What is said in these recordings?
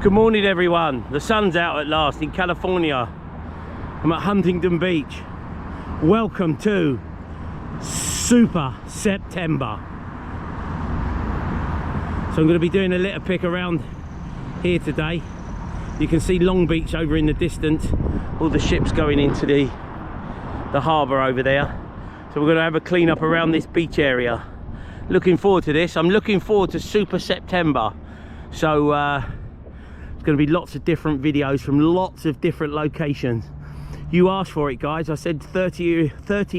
Good morning everyone. The sun's out at last in California. I'm at Huntingdon Beach. Welcome to Super September. So I'm going to be doing a litter pick around here today. You can see Long Beach over in the distance. All the ships going into the harbour over there. So we're going to have a clean up around this beach area. Looking forward to this. I'm looking forward to Super September. So it's going to be lots of different videos from lots of different locations. You asked for it, guys. I said 30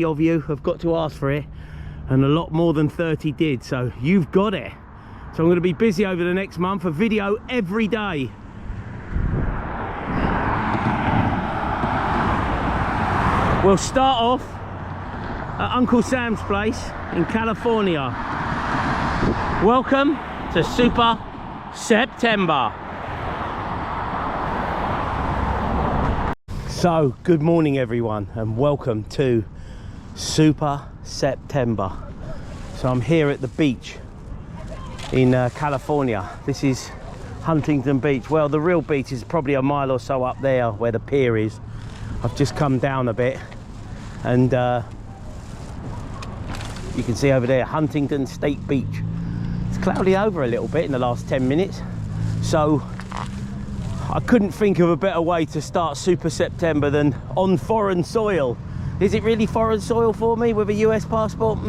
of you have got to ask for it, and a lot more than 30 did, so you've got it. So I'm going to be busy over the next month, a video every day. We'll start off at Uncle Sam's place in California. Welcome to Super September. So, good morning everyone, and welcome to Super September. So I'm here at the beach in California. This is Huntingdon Beach. Well, the real beach is probably a mile or so up there where the pier is. I've just come down a bit, and you can see over there Huntingdon State Beach. It's clouded over a little bit in the last 10 minutes, so I couldn't think of a better way to start Super September than on foreign soil. Is it really foreign soil for me with a US passport?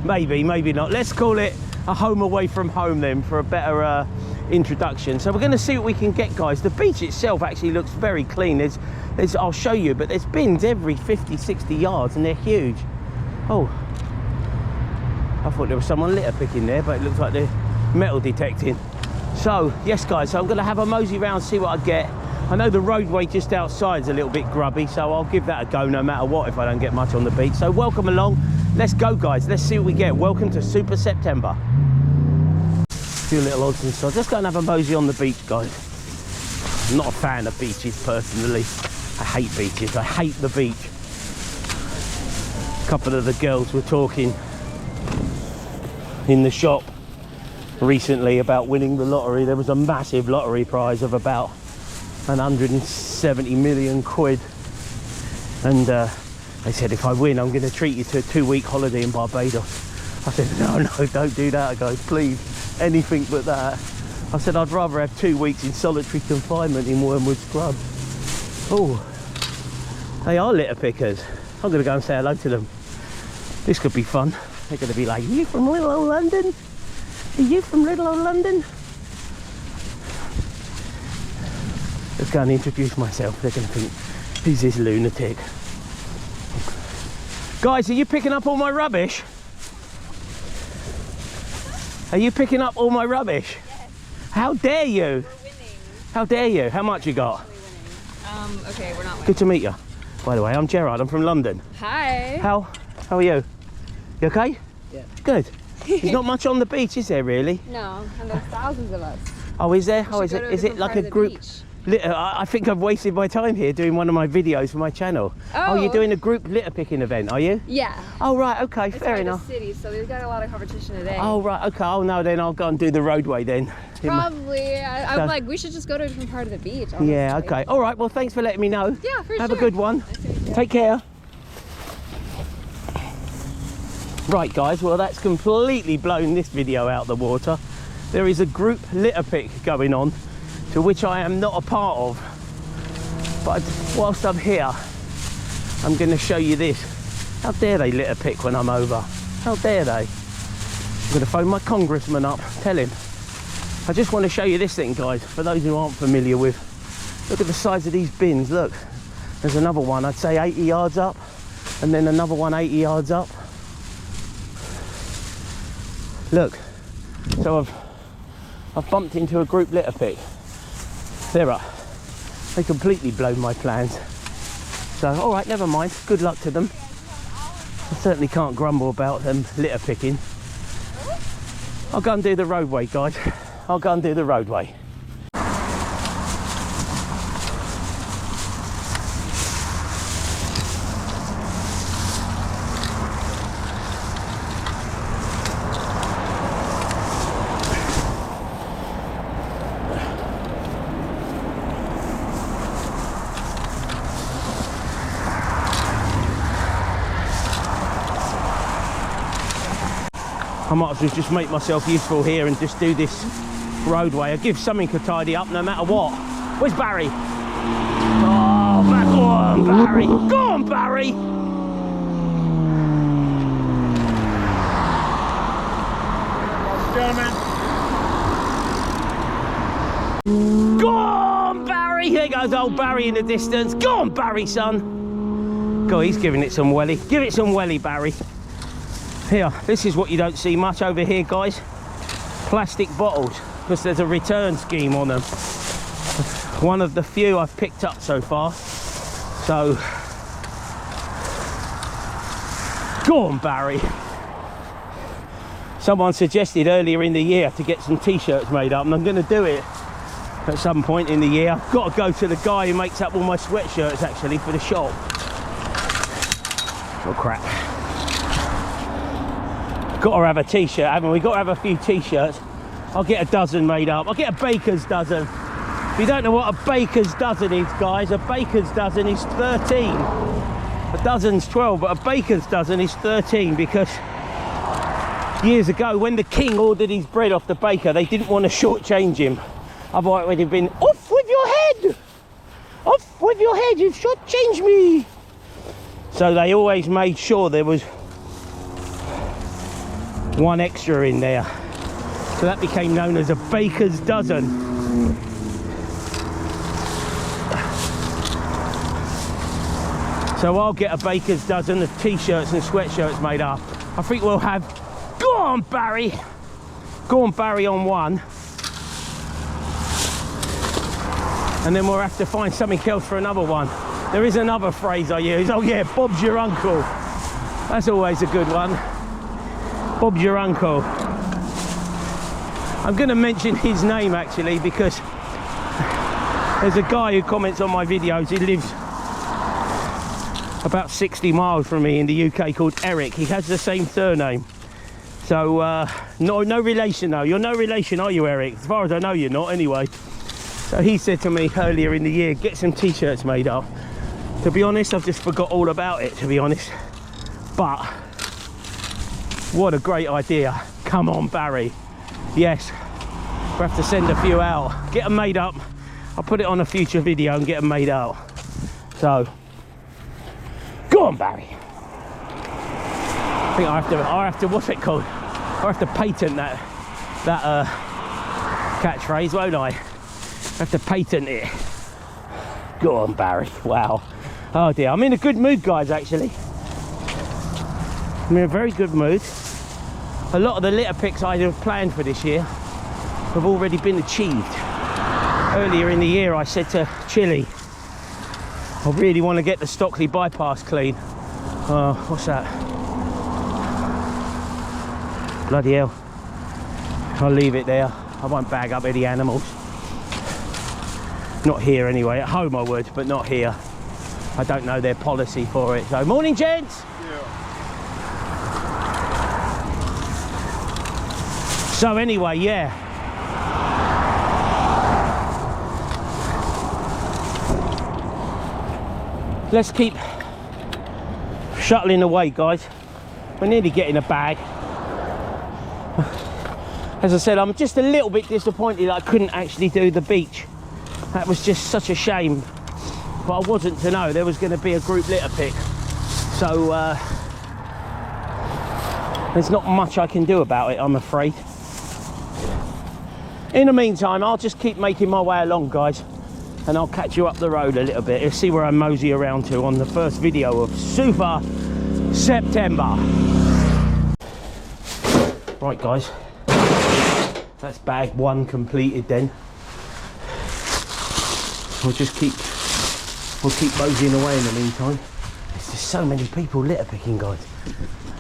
Maybe, maybe not. Let's call it a home away from home then, for a better introduction. So we're going to see what we can get, guys. The beach itself actually looks very clean. There's I'll show you, but there's bins every 50, 60 yards, and they're huge. Oh, I thought there was someone litter picking there, but it looks like they're metal detecting. So yes guys, so I'm going to have a mosey round, see what I get. I know the roadway just outside is a little bit grubby, so I'll give that a go no matter what if I don't get much on the beach. So welcome along, let's go guys, let's see what we get. Welcome to Super September. A few little odds and sods. Let's go and have a mosey on the beach, guys. I'm not a fan of beaches personally. I hate beaches, I hate the beach. A couple of the girls were talking in the shop recently about winning the lottery. There was a massive lottery prize of about 170 million quid, and they said if I win I'm going to treat you to a 2-week holiday in Barbados. I said no, don't do that guys, please, anything but that. I said I'd rather have 2 weeks in solitary confinement in Wormwood Scrub. Oh, they are litter pickers. I'm going to go and say hello to them. This could be fun. They're going to be like, are you from little old London? Are you from little old London? Let's go and introduce myself. They're going to think, who's this lunatic? Guys, are you picking up all my rubbish? Are you picking up all my rubbish? Yes. How dare you? We're winning. How dare you? How much you got? Okay, we're not winning. Good to meet you. By the way, I'm Gerard. I'm from London. Hi. How are you? You okay? Yeah. Good. There's not much on the beach, is there really? No, and there's thousands of us. Oh, is there? We Oh, should is go it? to a Is it different like part a of the group? beach. I think I've wasted my time here doing one of my videos for my channel. Oh, you're doing a group litter picking event, are you? Yeah. Oh, right, okay, It's fair like enough. the city, so we've got a lot of competition today. Oh, right, okay. Oh, no, then I'll go and do the roadway then. Probably. I'm So- like, we should just go to a different part of the beach. Honestly. Yeah, okay. All right, well, thanks for letting me know. Yeah, for sure. Have a good one. Nice to meet you. Take care. Right, guys, well, that's completely blown this video out the water. There is a group litter pick going on, to which I am not a part of. But whilst I'm here, I'm going to show you this. How dare they litter pick when I'm over? How dare they? I'm going to phone my congressman up, tell him. I just want to show you this thing, guys, for those who aren't familiar with. Look at the size of these bins, look. There's another one, I'd say 80 yards up, and then another one 80 yards up. Look, so I've bumped into a group litter pick. They're up. They completely blown my plans. So, all right, never mind. Good luck to them. I certainly can't grumble about them litter picking. I'll go and do the roadway, guys. I'll go and do the roadway. I might as well just make myself useful here and just do this roadway. I give something a tidy up no matter what. Where's Barry? Oh, back on, Barry. Go on, Barry. Gentlemen. Go on, Barry. There goes old Barry in the distance. Go on, Barry, son. God, he's giving it some welly. Give it some welly, Barry. Here, this is what you don't see much over here, guys. Plastic bottles, because there's a return scheme on them. One of the few I've picked up so far. So, go on, Barry. Someone suggested earlier in the year to get some t-shirts made up, and I'm going to do it at some point in the year. I've got to go to the guy who makes up all my sweatshirts, actually, for the shop. Oh, crap. Got to have a t-shirt, haven't we? Got to have a few t-shirts. I'll get a dozen made up. I'll get a baker's dozen. If you don't know what a baker's dozen is, guys, a baker's dozen is 13. A dozen's 12, but a baker's dozen is 13 because years ago, when the king ordered his bread off the baker, they didn't want to shortchange him. Otherwise, it would have been, off with your head! Off with your head, you've shortchanged me! So they always made sure there was one extra in there. So that became known as a baker's dozen. So I'll get a baker's dozen of t-shirts and sweatshirts made up. I think we'll have, go on Barry, go on Barry on one. And then we'll have to find something else for another one. There is another phrase I use, oh yeah, Bob's your uncle. That's always a good one. Bob's your uncle. I'm going to mention his name actually because there's a guy who comments on my videos. He lives about 60 miles from me in the UK called Eric. He has the same surname. So no relation though. You're no relation, are you, Eric? As far as I know, you're not anyway. So he said to me earlier in the year, get some t-shirts made up. To be honest, I've just forgot all about it, to be honest. But what a great idea. Come on, Barry. Yes, we'll have to send a few out. Get them made up. I'll put it on a future video and get them made out. So, go on, Barry. I think I have to, what's it called? I have to patent that catchphrase, won't I? I have to patent it. Go on, Barry. Wow. Oh dear, I'm in a good mood, guys, actually. I'm in a very good mood. A lot of the litter picks I have planned for this year have already been achieved. Earlier in the year I said to Chile, I really want to get the Stockley bypass clean. What's that? Bloody hell. I'll leave it there. I won't bag up any animals. Not here anyway. At home I would, but not here. I don't know their policy for it. So, morning, gents. Yeah. So anyway, yeah. Let's keep shuttling away, guys. We're nearly getting a bag. As I said, I'm just a little bit disappointed that I couldn't actually do the beach. That was just such a shame. But I wasn't to know there was going to be a group litter pick. So there's not much I can do about it, I'm afraid. In the meantime, I'll just keep making my way along, guys, and I'll catch you up the road a little bit. You'll see where I mosey around to on the first video of Super September. Right, guys, that's bag one completed then. We'll keep moseying away in the meantime. There's just so many people litter picking, guys.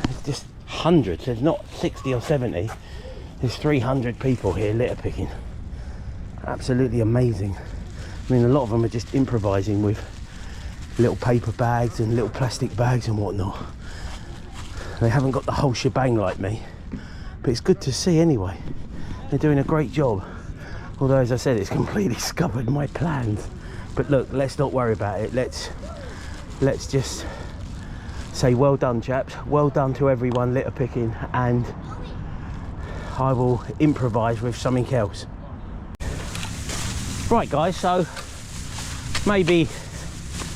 There's just hundreds. There's not 60 or 70. There's 300 people here litter picking. Absolutely amazing. I mean, a lot of them are just improvising with little paper bags and little plastic bags and whatnot. They haven't got the whole shebang like me, but it's good to see anyway. They're doing a great job. Although, as I said, it's completely scuppered my plans. But look, let's not worry about it. Let's just say well done, chaps. Well done to everyone litter picking, and I will improvise with something else. Right guys, so maybe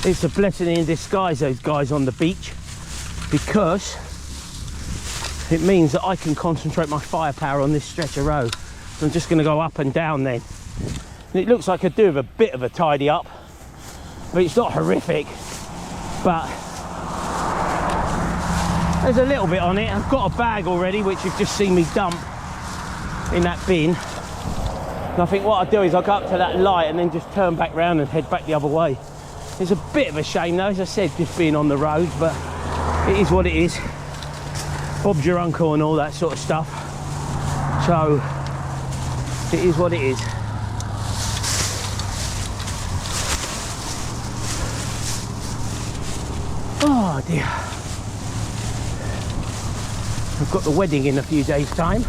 it's a blessing in disguise, those guys on the beach, because it means that I can concentrate my firepower on this stretch of road. So I'm just going to go up and down then. And it looks like I do have a bit of a tidy up, but it's not horrific, but there's a little bit on it. I've got a bag already, which you've just seen me dump in that bin. And I think what I'll do is I'll go up to that light and then just turn back round and head back the other way. It's a bit of a shame though, as I said, just being on the road, but it is what it is. Bob's your uncle and all that sort of stuff. So it is what it is. Oh dear. I've got the wedding in a few days' time.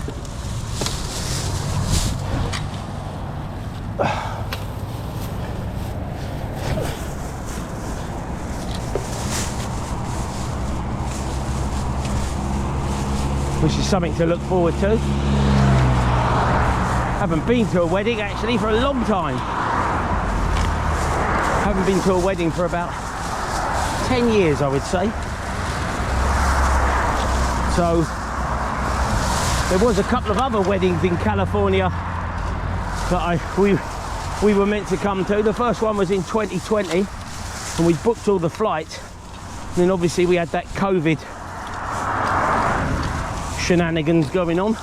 Which is something to look forward to. Haven't been to a wedding actually for a long time. Haven't been to a wedding for about 10 years, I would say. So there was a couple of other weddings in California that we were meant to come to. The first one was in 2020 and we booked all the flights. And then obviously we had that COVID shenanigans going on,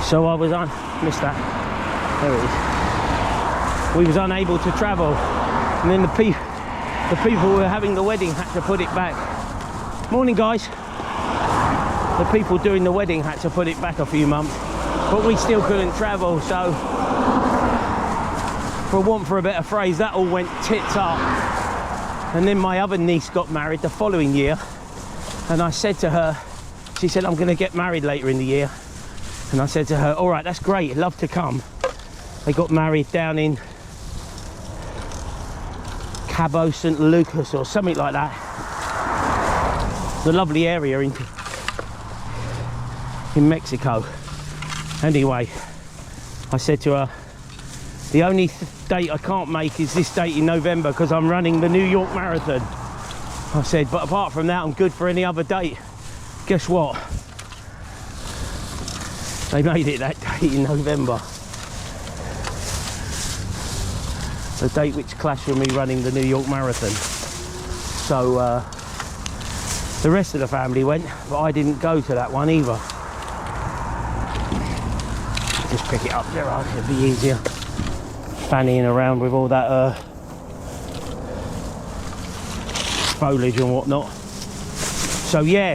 so I was missed that. There it is. We was unable to travel, and then the people who were having the wedding had to put it back. Morning guys. The people doing the wedding had to put it back a few months, but we still couldn't travel, so for want for a better phrase, that all went tits up. And then my other niece got married the following year. And I said to her, she said, I'm going to get married later in the year. And I said to her, all right, that's great, love to come. They got married down in Cabo St. Lucas or something like that. It's a lovely area in Mexico. Anyway, I said to her, the only date I can't make is this date in November because I'm running the New York Marathon. I said, but apart from that, I'm good for any other date. Guess what? They made it that date in November. The date which clashed with me running the New York Marathon. So the rest of the family went, but I didn't go to that one either. Just pick it up, Gerard, it'd be easier. Fannying around with all that foliage and whatnot. So yeah,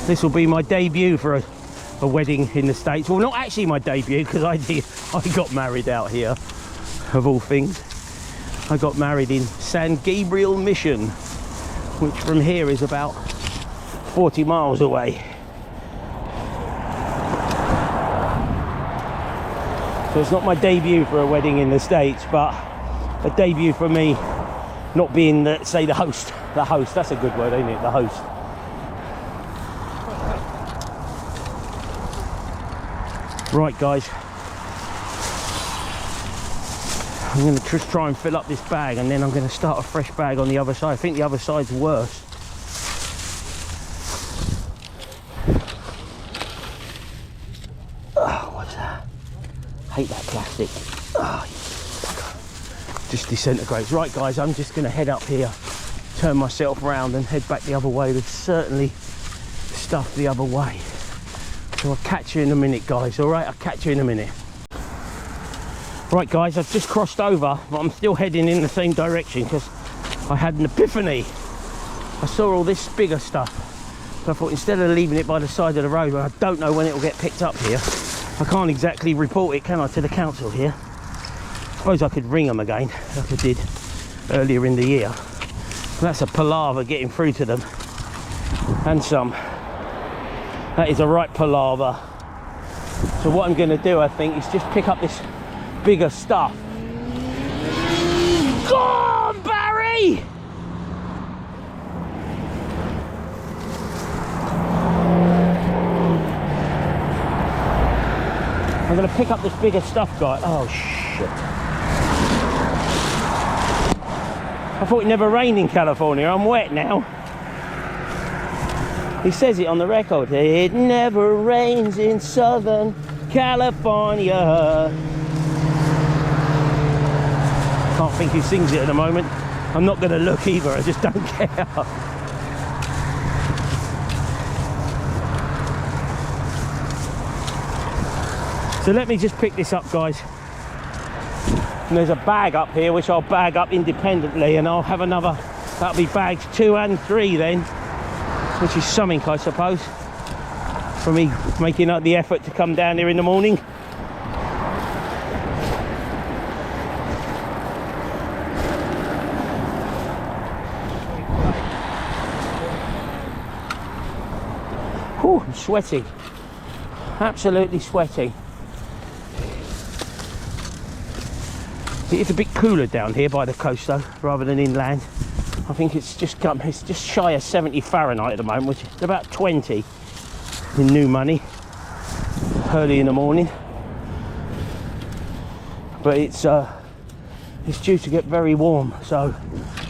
this will be my debut for a wedding in the States. Well, not actually my debut, because I got married out here, of all things. I got married in San Gabriel Mission, which from here is about 40 miles away. So it's not my debut for a wedding in the States, but a debut for me not being, say, the host. The host, that's a good word, ain't it? The host. Right, guys. I'm going to just try and fill up this bag, and then I'm going to start a fresh bag on the other side. I think the other side's worse. Oh, what's that? Hate that plastic. Oh, just disintegrates. Right guys, I'm just going to head up here, turn myself around and head back the other way. There's certainly stuff the other way, so I'll catch you in a minute, guys. All right, I'll catch you in a minute. Right guys, I've just crossed over, but I'm still heading in the same direction because I had an epiphany. I saw all this bigger stuff, so I thought instead of leaving it by the side of the road, I don't know when it will get picked up here. I can't exactly report it, can I, to the council here? I suppose I could ring them again, like I did earlier in the year. But that's a palaver getting through to them. And some. That is a right palaver. So what I'm going to do, I think, is just pick up this bigger stuff. Go on, Barry! I'm going to pick up this bigger stuff, guy. Oh, shit. I thought it never rained in California. I'm wet now. He says it on the record. It never rains in Southern California. Can't think who sings it at the moment. I'm not going to look either. I just don't care. So let me just pick this up, guys. And there's a bag up here which I'll bag up independently, and I'll have another. That'll be bags 2 and 3 then, which is something, I suppose, for me making up the effort to come down here in the morning. Whew, I'm sweating. Absolutely sweating. It's a bit cooler down here by the coast though, rather than inland. I think it's just shy of 70 Fahrenheit at the moment, which is about 20 in new money, early in the morning. But it's due to get very warm. So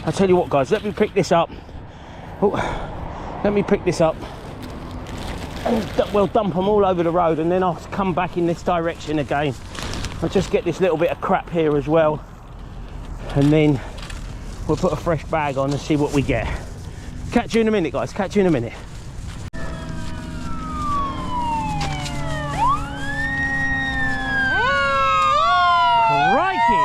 I'll tell you what, guys, let me pick this up. Oh, let me pick this up. And we'll dump them all over the road, and then I'll come back in this direction again. I'll just get this little bit of crap here as well, and then we'll put a fresh bag on and see what we get. Catch you in a minute, guys. Catch you in a minute. Crikey!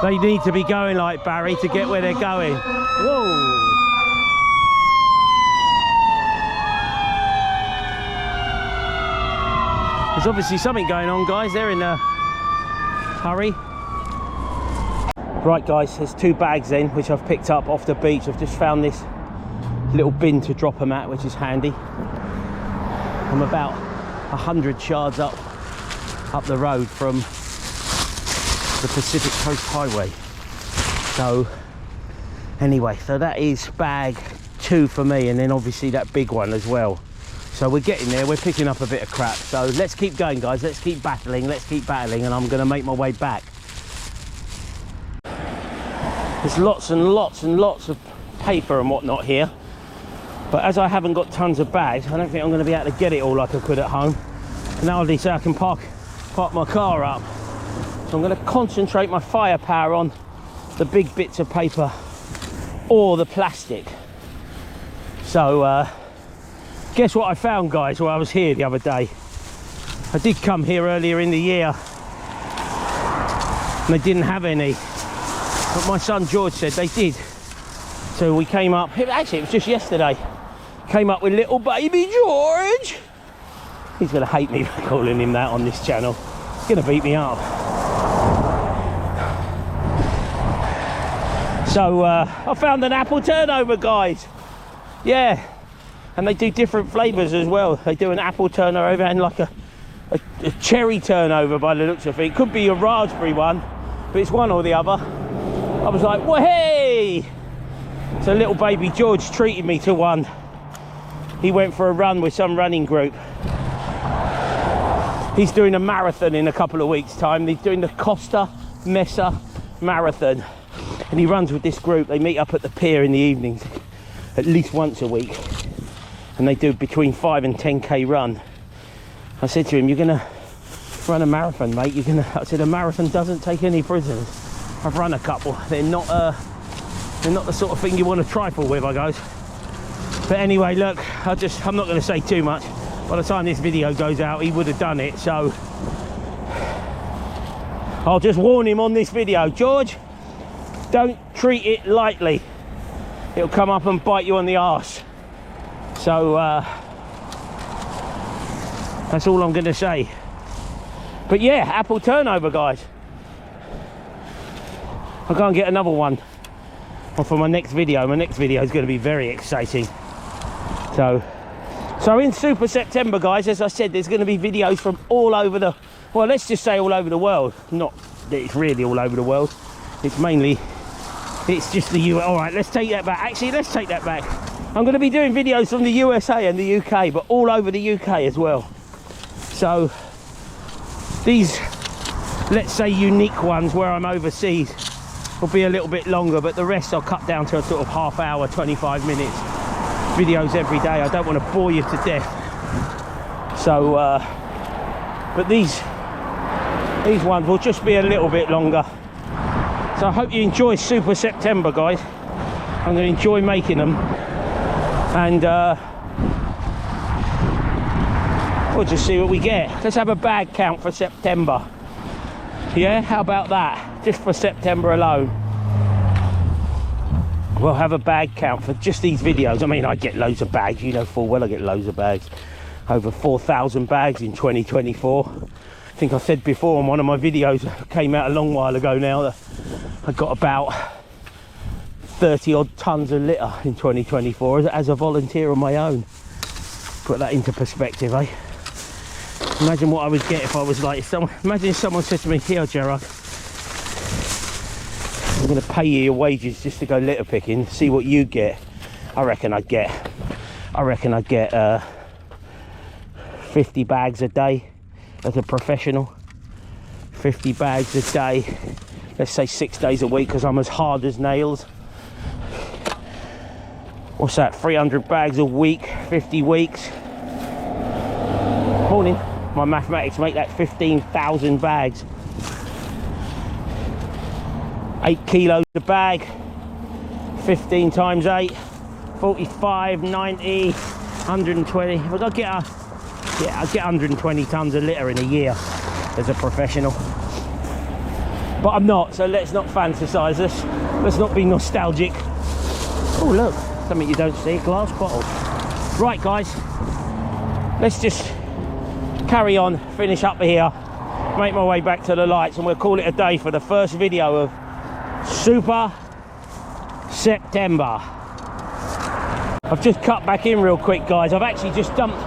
They need to be going like Barry to get where they're going. Whoa! There's obviously something going on, guys. They're in a hurry. Right, guys, there's 2 bags then, which I've picked up off the beach. I've just found this little bin to drop them at, which is handy. I'm about 100 yards up the road from the Pacific Coast Highway. So, anyway, so that is bag 2 for me, and then obviously that big one as well. So we're getting there, we're picking up a bit of crap. So let's keep going, guys, let's keep battling, and I'm gonna make my way back. There's lots and lots and lots of paper and whatnot here. But as I haven't got tons of bags, I don't think I'm gonna be able to get it all like I could at home. And now so I can park my car up. So I'm gonna concentrate my firepower on the big bits of paper or the plastic. So, guess what I found, guys, while I was here the other day? I did come here earlier in the year and they didn't have any, but my son George said they did. So we came up, actually it was just yesterday, came up with little baby George. He's gonna hate me for calling him that on this channel. He's gonna beat me up. So I found an apple turnover, guys. Yeah. And they do different flavours as well. They do an apple turnover and like a cherry turnover by the looks of it. It could be a raspberry one, but it's one or the other. I was like, well, hey! So little baby George treated me to one. He went for a run with some running group. He's doing a marathon in a couple of weeks' time. He's doing the Costa Mesa Marathon. And he runs with this group. They meet up at the pier in the evenings, at least once a week. And they do between 5 and 10k run. I said to him, you're gonna run a marathon, mate. I said, a marathon doesn't take any prisoners. I've run a couple. They're not the sort of thing you want to trifle with, I goes. But anyway, look, I'm not gonna say too much. By the time this video goes out, he would have done it. So I'll just warn him on this video, George, don't treat it lightly. It'll come up and bite you on the arse. So that's all I'm going to say. But yeah, apple turnover, guys. I can't get another one for my next video. My next video is going to be very exciting. So in Super September, guys, as I said, there's going to be videos from all over the, well, let's just say all over the world. Not that it's really all over the world. It's mainly It's just the US. All right, let's take that back. Actually, let's take that back. I'm going to be doing videos from the USA and the UK, but all over the UK as well. So these, let's say, unique ones where I'm overseas will be a little bit longer, but the rest I'll cut down to a sort of half hour, 25 minutes videos every day. I don't want to bore you to death. So, but these ones will just be a little bit longer. So I hope you enjoy Super September, guys. I'm going to enjoy making them, and we'll just see what we get. Let's have a bag count for September. Yeah, how about that? Just for September alone. We'll have a bag count for just these videos. I mean, I get loads of bags. You know full well I get loads of bags. Over 4,000 bags in 2024. I think I said before on one of my videos that came out a long while ago now that I got about 30 odd tons of litter in 2024 as a volunteer on my own. Put that into perspective, eh? Imagine what I would get if I was like, imagine someone said to me, here Gerard, I'm going to pay you your wages just to go litter picking, see what you get. I reckon I'd get 50 bags a day as a professional. 50 bags a day, let's say 6 days a week, because I'm as hard as nails. What's that, 300 bags a week, 50 weeks. Morning. My mathematics make that 15,000 bags. 8 kilos a bag, 15 times 8, 45, 90, 120. Well, I'll get 120 tons of litter in a year as a professional. But I'm not, so let's not fantasize this. Let's not be nostalgic. Oh look, something you don't see, glass bottle. Right guys, let's just carry on, finish up here, make my way back to the lights, and we'll call it a day for the first video of Super September. I've just cut back in real quick, guys. I've actually just dumped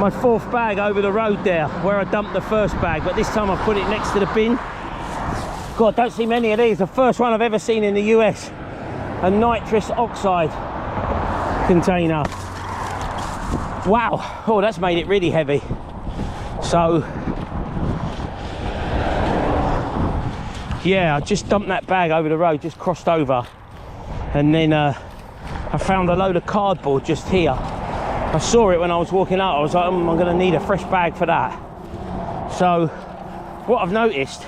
my 4th bag over the road there where I dumped the 1st bag, but this time I've put it next to the bin. God, don't see many of these. The first one I've ever seen in the US, a nitrous oxide container. Wow, oh, that's made it really heavy. So yeah, I just dumped that bag over the road, just crossed over, and then I found a load of cardboard just here. I saw it when I was walking out. I was like, I'm going to need a fresh bag for that. So what I've noticed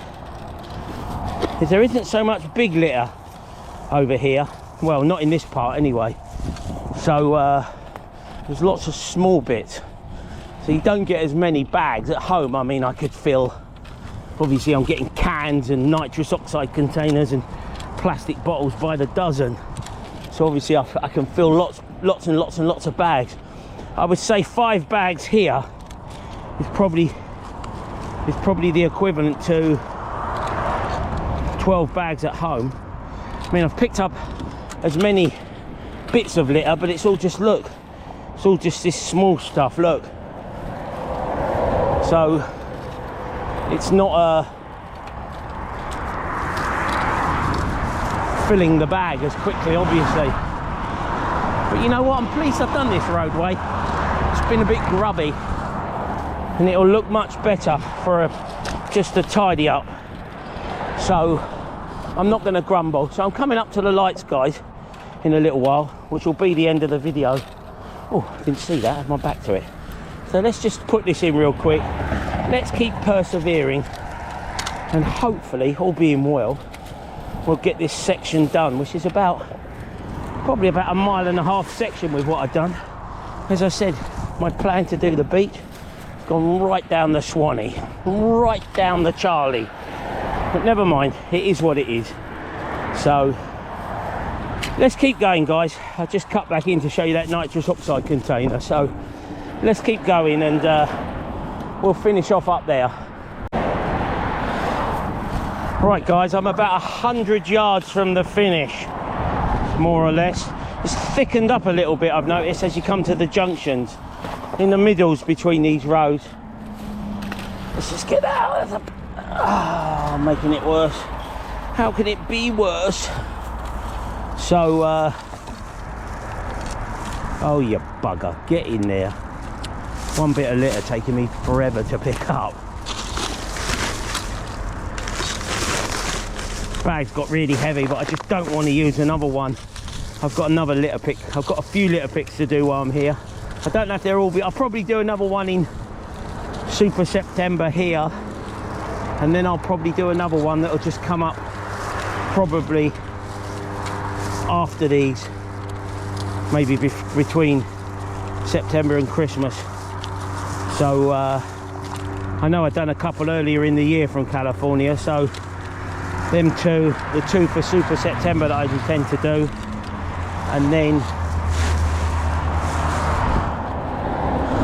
is there isn't so much big litter over here. Well, not in this part anyway. So there's lots of small bits. So you don't get as many bags at home. I mean, I could fill, obviously I'm getting cans and nitrous oxide containers and plastic bottles by the dozen. So obviously I can fill lots and lots of bags. I would say 5 bags here is probably the equivalent to 12 bags at home. I mean, I've picked up as many bits of litter, but it's all just, look, it's all just this small stuff, look. So it's not filling the bag as quickly, obviously. But you know what, I'm pleased I've done this roadway. It's been a bit grubby, and it'll look much better for just a tidy up. So I'm not going to grumble. So I'm coming up to the lights, guys, in a little while, which will be the end of the video. Oh, I didn't see that, I had my back to it. So let's just put this in real quick. Let's keep persevering, and hopefully, all being well, we'll get this section done, which is probably about a 1.5 mile section with what I've done. As I said, my plan to do the beach has gone right down the Swanee, right down the Charlie. But never mind, it is what it is. So let's keep going, guys. I just cut back in to show you that nitrous oxide container. So let's keep going, and we'll finish off up there. Right guys, I'm about 100 yards from the finish, more or less. It's thickened up a little bit, I've noticed, as you come to the junctions, in the middles between these roads. Let's just get out of the... Oh, making it worse. How can it be worse? So oh you bugger, get in there. One bit of litter taking me forever to pick up. Bag's got really heavy, but I just don't want to use another one. I've got another litter pick. I've got a few litter picks to do while I'm here. I don't know if they're all I'll probably do another one in Super September here, and then I'll probably do another one that'll just come up probably after these, maybe between September and Christmas. So I know I've done a couple earlier in the year from California, so them two, the two for Super September that I intend to do, and then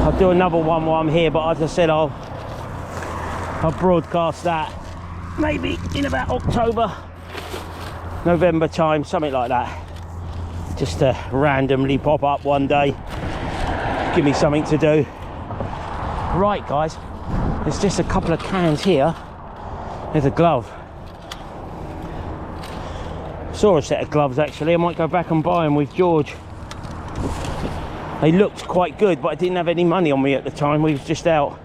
I'll do another one while I'm here. But as I said, I'll broadcast that maybe in about October, November time, something like that, just to randomly pop up one day, give me something to do. Right guys, there's just a couple of cans here. There's a glove. Saw a set of gloves actually. I might go back and buy them with George. They looked quite good, but I didn't have any money on me at the time. We was just out,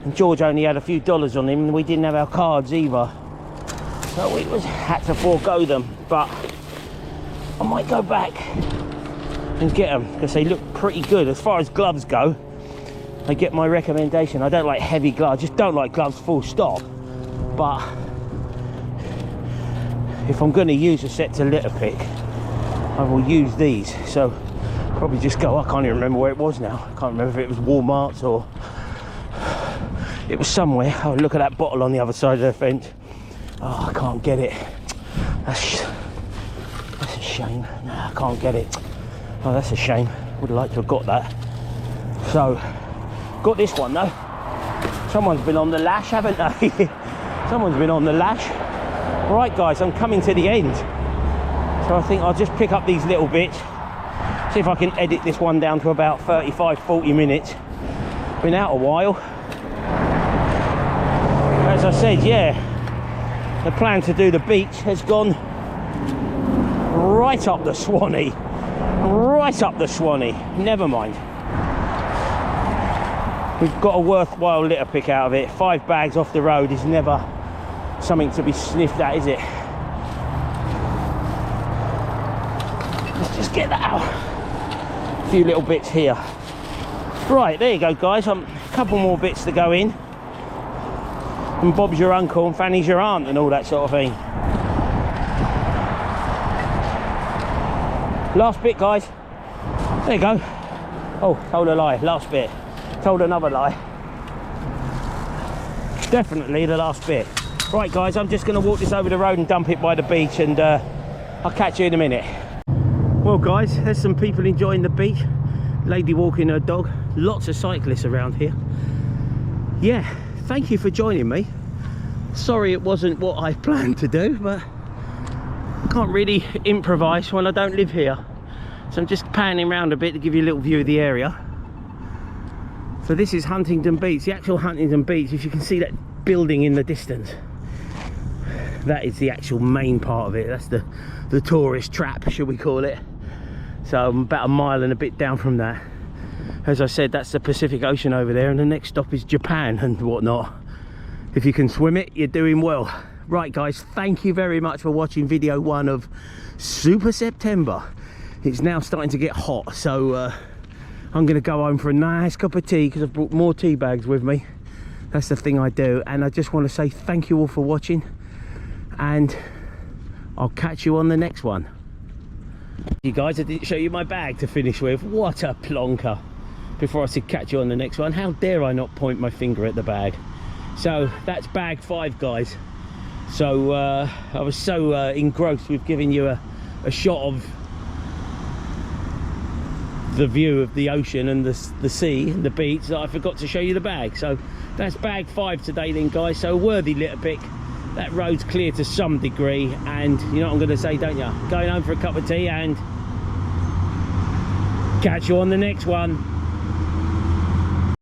and George only had a few dollars on him, and we didn't have our cards either, so we had to forego them. But I might go back and get them because they look pretty good. As far as gloves go, they get my recommendation. I don't like heavy gloves, I just don't like gloves full stop. But if I'm going to use a set to litter pick, I will use these. So probably just go, I can't even remember where it was now. I can't remember if it was Walmart's or it was somewhere. Oh, look at that bottle on the other side of the fence. Oh, I can't get it. That's a shame. No, I can't get it. Oh, that's a shame. Would have liked to have got that. So got this one though. Someone's been on the lash, haven't they? Someone's been on the lash. Right guys, I'm coming to the end, so I think I'll just pick up these little bits, see if I can edit this one down to about 35-40 minutes. Been out a while. As I said, yeah, the plan to do the beach has gone right up the Swanee. Right up the Swanee. Never mind. We've got a worthwhile litter pick out of it. 5 bags off the road is never something to be sniffed at, is it? Let's just get that out. A few little bits here. Right, there you go guys. A couple more bits to go in. And Bob's your uncle and Fanny's your aunt and all that sort of thing. Last bit guys. There you go. Oh, told a lie. Last bit. Told another lie. Definitely the last bit. Right guys, I'm just going to walk this over the road and dump it by the beach, and I'll catch you in a minute. Well guys, there's some people enjoying the beach. Lady walking her dog. Lots of cyclists around here. Yeah, thank you for joining me. Sorry it wasn't what I planned to do, but I can't really improvise when I don't live here. So I'm just panning around a bit to give you a little view of the area. So this is Huntingdon Beach, the actual Huntingdon Beach. If you can see that building in the distance, that is the actual main part of it. That's the tourist trap, should we call it. So I'm about a mile and a bit down from that. As I said, that's the Pacific Ocean over there, and the next stop is Japan and whatnot. If you can swim it, you're doing well. Right guys, thank you very much for watching video 1 of Super September. It's now starting to get hot, so I'm going to go home for a nice cup of tea because I've brought more tea bags with me. That's the thing I do. And I just want to say thank you all for watching, and I'll catch you on the next one. You guys, I didn't show you my bag to finish with. What a plonker. Before I said catch you on the next one, how dare I not point my finger at the bag. So that's bag 5 guys. So I was so engrossed with giving you a shot of the view of the ocean and the sea and the beach that I forgot to show you the bag. So that's bag 5 today then guys. So a worthy litter pick. That road's clear to some degree, and you know what I'm going to say, don't you? Going home for a cup of tea, and catch you on the next one.